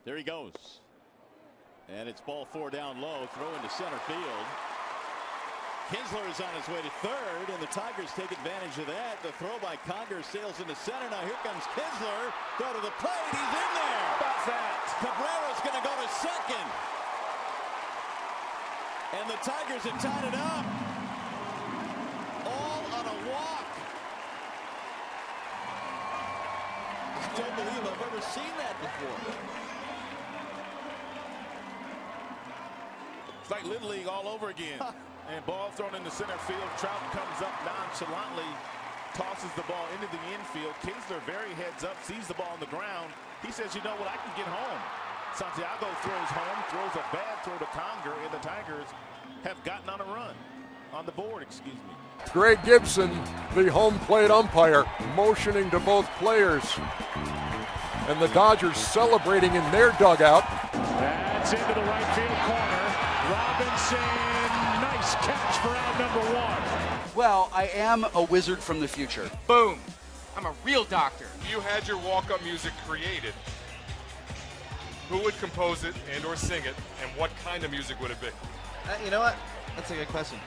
There he goes. And it's ball 4 down low, throw into center field. Kinsler is on his way to third, and the Tigers take advantage of that. The throw by Conger sails into center. Now here comes Kinsler. Throw to the plate. He's in there. About that. Cabrera's going to go to second. And the Tigers have tied it up. All on a walk. I don't believe I've ever seen that before. It's like Little League all over again. And ball thrown into center field. Trout comes up nonchalantly, tosses the ball into the infield. Kinsler very heads up, sees the ball on the ground. He says, you know what, I can get home. Santiago throws home, throws a bad throw to Conger, and the Tigers have gotten on a run. On the board, excuse me. Greg Gibson, the home plate umpire, motioning to both players. And the Dodgers celebrating in their dugout. That's into the right field corner. Robinson, nice catch for out number 1. Well, I am a wizard from the future. Boom. I'm a real doctor. If you had your walk-up music created, who would compose it and or sing it, and what kind of music would it be? You know what? That's a good question.